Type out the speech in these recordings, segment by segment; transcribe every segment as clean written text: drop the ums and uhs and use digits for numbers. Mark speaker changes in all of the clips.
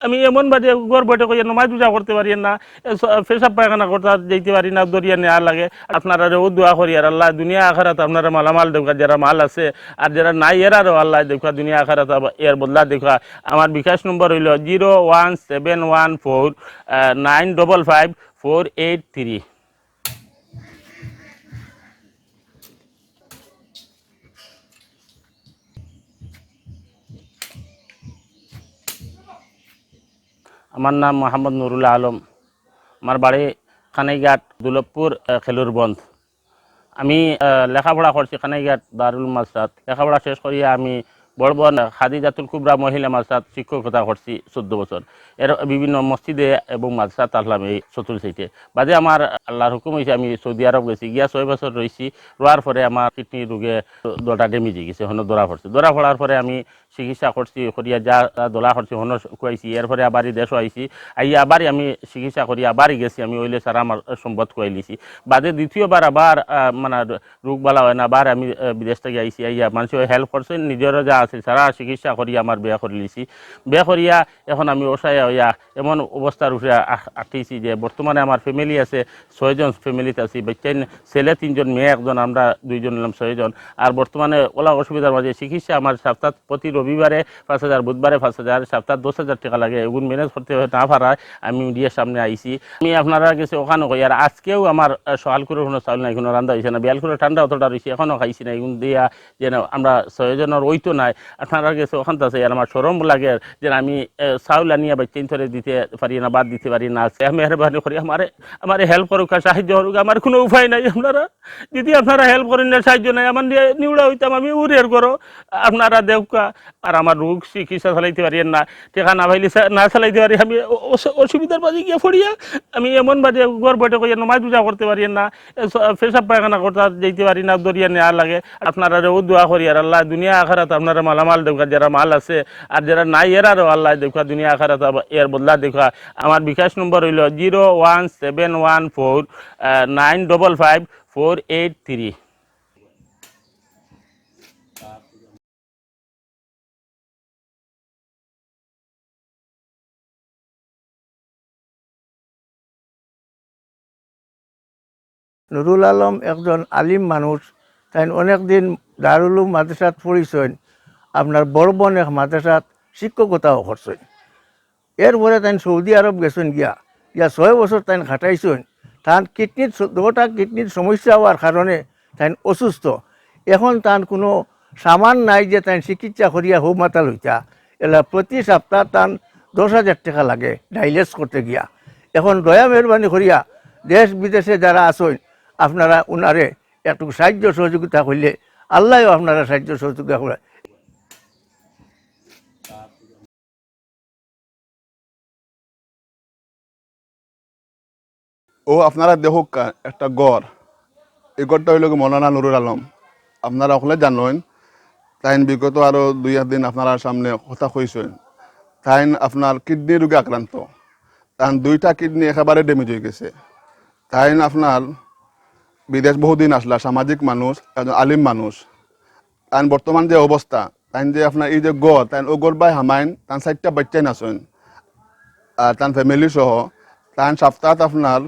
Speaker 1: আমি এমন বাজে ঘর বৈঠক করি নমাজ পূজা করতে পারি না, পেশাব পায়খানা করতে যেতে পারি না, দরিয়া নেওয়া লাগে। আপনারা ও দোয়া করি আর আল্লাহ দুনিয়া আখারাত আপনারা মালামাল দেখা, যারা মাল আছে আর যারা নাই এরারও আল্লাহ দেখা দুনিয়া আখারাত এর বদলা দেখা। আমার বিকাশ নম্বর হইল 01714955483। আমার নাম মোহাম্মদ নুরুল্লাহ আলম। আমার বাড়ি খানাইঘাট, দুলভপুর, খেলুরবন্ধ। আমি লেখাপড়া করছি খানাইঘাট দারুল মাদ্রাসাত। লেখাপড়া শেষ করিয়া আমি বড়বন খাদিজাতুল কুবরা মহিলা মাদ্রাসাত শিক্ষকতা করছি 14 বছর। এর বিভিন্ন মসজিদে এবং মাদ্রাসাত আসলাম এই চতুর্থীতে। বাদে আমার আল্লাহর হুকুম হয়েছে আমি সৌদি আরব গেছি, গিয়া 6 বছর রয়েছি। রোয়ার পরে আমার কিডনি রোগে দোটা ড্যামেজ হয়ে গেছে, হনো ধরা পড়ছে। ধরা পড়ার পরে আমি চিকিৎসা করছি, করিয়া যা দোলা করছি হনো খুয়াইছি। এরপরে আবারই দেশও আইছি, আইয়া আবারই আমি চিকিৎসা করি আবারই গেছি। আমি ওইলে সারা আমার সম্পদ খুয়াই লিছি। বাদে দ্বিতীয়বার আবার মানে রোগ বালা হয় না, আবার আমি বিদেশ থেকে আইসি। আইয়া মানুষের হেল্প করছে, নিজেরও যা আছে সারা চিকিৎসা করিয়া আমার বিয়া করে লিছি। বিয়া করিয়া এখন আমি ওসায়া হইয়া এমন অবস্থার উপরে আঁকিছি যে বর্তমানে আমার ফ্যামিলি আছে 6 জন ফ্যামিলিতে আছি। বাচ্চা ছেলে 3 জন, মেয়ে 1 জন, আমরা 2 জন হলাম 6 জন। আর বর্তমানে ওলা অসুবিধার মাঝে চিকিৎসা আমার সপ্তাহ প্রতি রবিবারে 5,000, বুধবারে 5,000, সপ্তাহ 10,000 টাকা লাগে। এগুলো ম্যানেজ করতে না পারায় আমি মিডিয়ার সামনে আইছি। আমি আপনারা গেছে ওখানে কই আর আজকেও আমার সকাল করে কোনো চাউল নাই, কোনো রান্না হয়েছে না। বিয়াল করে ঠান্ডা অতটা রয়েছে, এখনও খাইছি না। এগুলো দিয়া যে আমরা 6 জনের ওই তো নাই, আপনারা গেছে ওখান আছে। আর আমার সরম লাগে যে আমি চাউল আনিয়া বাচ্চা ধরে দিতে পারি না, বাদ দিতে পারি না। মেহরবানি করি আমার হেল্প করুক, সাহায্য করুক। আমার কোনো উপায় নাই। আপনারা যদি আপনারা হেল্প করেন না, সাহায্য নাই, আমার দিয়ে নিউড়া হইতাম আমি উড়ের করো। আপনারা দেউকা আর আমার রোগ চিকিৎসা চালাইতে পারি না, টেকা না পাইলে না চালাইতে পারি। আমি অসুবিধার মাঝে গিয়ে পড়িয়া আমি এমন বাজে ঘর বৈঠক করি নমাজ পূজা করতে পারি না, পেশাব পায়খানা করতে যেতে পারি না, দরিয়া নেওয়া লাগে। আপনারা ও দোয়া করি আর আল্লাহ দুনিয়া আখারাত আপনারা মালামাল দেখা, যারা মাল আছে আর যারা নাই এরারও আল্লাহ দেখা দুনিয়া আখারাত এর বদলা দেখা। আমার বিকাশ নম্বর হইল 01714955483।
Speaker 2: নুরুল আলম একজন আলিম মানুষ। তাই অনেক দিন দারুল উলুম মাদ্রাসাত পড়িছেন, আপনার বড় বোন এক মাদ্রাসাত শিক্ষকতাও করছেন। এরপরে তাই সৌদি আরব গেছেন, গিয়া 6 বছর তাই খাটাইছেন। তার কিডনির দুটা কিডনির সমস্যা হওয়ার কারণে তাই অসুস্থ। এখন তার কোনো সামান নাই যে তাই চিকিৎসা করিয়া হৌ মাতাল হইতা। এলা প্রতি সপ্তাহ তার 10,000 টাকা লাগে ডাইলেস করতে গিয়া। এখন দয়া মেহরবানি করিয়া দেশ বিদেশে যারা আছেন আপনারা উনারে একটু সাহায্য সহযোগিতা করলে আল্লাহও আপনারা সাহায্য সহযোগিতা করে।
Speaker 3: ও আপনারা দেখুক একটা গড়, এই গড়টা হইল মৌলানা নুরুল আলম। আপনারা ওখানে জানেন তাইন বিগত আরও 2 দিন আপনার সামনে কথা কইছেন। তাইন আপনার কিডনি রোগে আক্রান্ত, তাইন 2টা কিডনি একেবারে ড্যামেজ হয়ে গেছে। তাইন আপনার বিদেশ বহুদিন আসলা, সামাজিক মানুষ, একজন আলিম মানুষ। তাইন বর্তমান যে অবস্থা, তাইন যে আপনার এই যে গড়, তাইন ও গড় বাই হামাইন তান 4টা বাচ্চাই নাচেন আর তার ফ্যামিলি সহ। তাইন সপ্তাহত আপনার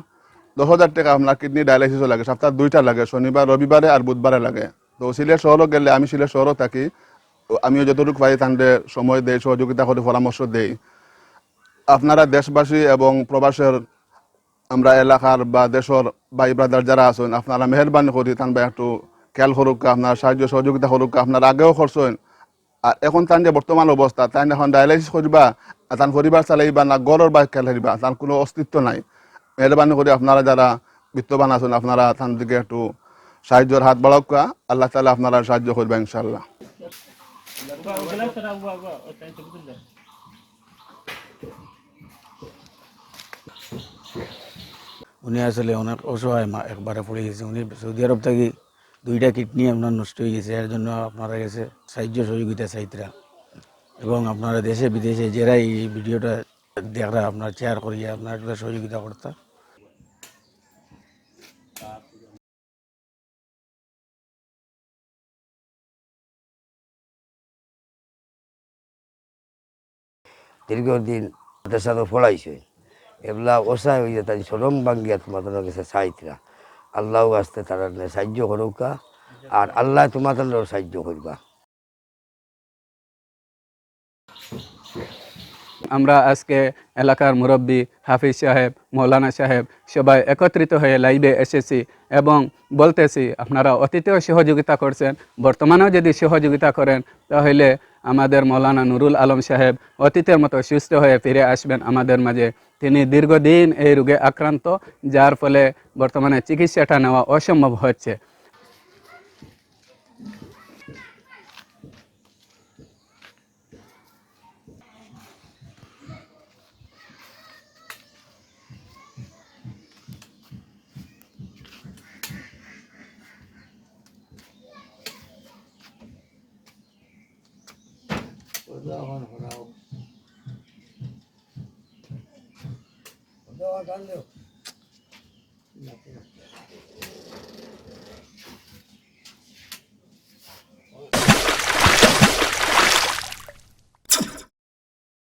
Speaker 3: 10,000 টাকা আপনার কিডনি ডায়ালাইসিসও লাগে, সপ্তাহ 2টা লাগে, শনিবার রবিবারে আর বুধবারে লাগে। তো সিলেট শহরও গেলে, আমি সিলেট শহরও থাকি, আমিও যতটুকু পাই তাদের সময় দেই, সহযোগিতা করে, পরামর্শ দেই। আপনারা দেশবাসী এবং প্রবাসের আমরা এলাকার বা দেশের ভাই ব্রাদার যারা আছেন, আপনারা মেহরবানি করি তান ভাই একটু খেয়াল করুক, আপনার সাহায্য সহযোগিতা করুক। আপনার আগেও করছেন, আর এখন তান যে বর্তমান অবস্থা, তাই এখন ডায়ালাইসিস করবা, তার পরিবার চালাইবা না গড়ের বা খেয়াল হারিবা, তার কোনো অস্তিত্ব নাই। মেহরবানি করে আপনারা যারা বিত্তবান আছেন, আপনারা তান দিকে একটু সাহায্যের হাত বাড়াওক। আল্লাহ তাআলা আপনারা সাহায্য করবেন ইনশাআল্লাহ।
Speaker 4: উনি আসলে অনেক অসহায়, একবারে পড়ে গেছে। উনি সৌদি আরব থেকে 2টা কিডনি আপনার নষ্ট হয়ে গেছে। এর জন্য আপনারা গেছে সাহায্য সহযোগিতা চাইতরা, এবং আপনারা দেশে বিদেশে যারা এই ভিডিওটা দেখরা আপনার শেয়ার করিয়া আপনার সহযোগিতা করতা।
Speaker 5: দীর্ঘদিন মাদ্রাসা তো পড়াইছে এগুলা ওসায় হইয়া তাই সরম বাঙ্গিয়া তোমাদের কাছে চাইতরা আল্লাহ আসতে তারা সাহায্য করুকা আর আল্লাহ তোমাদের সাহায্য করবা।
Speaker 6: আমরা আজকে এলাকার মুরব্বী হাফিজ সাহেব মৌলানা সাহেব সবাই একত্রিত হয়ে লাইভে এসেছি এবং বলতেছি আপনারা অতীতেও সহযোগিতা করছেন, বর্তমানেও যদি সহযোগিতা করেন তাহলে আমাদের মৌলানা নুরুল আলম সাহেব অতীতের মতো সুস্থ হয়ে ফিরে আসবেন আমাদের মাঝে। তিনি দীর্ঘদিন এই রোগে আক্রান্ত, যার ফলে বর্তমানে চিকিৎসাটা নেওয়া অসম্ভব হচ্ছে।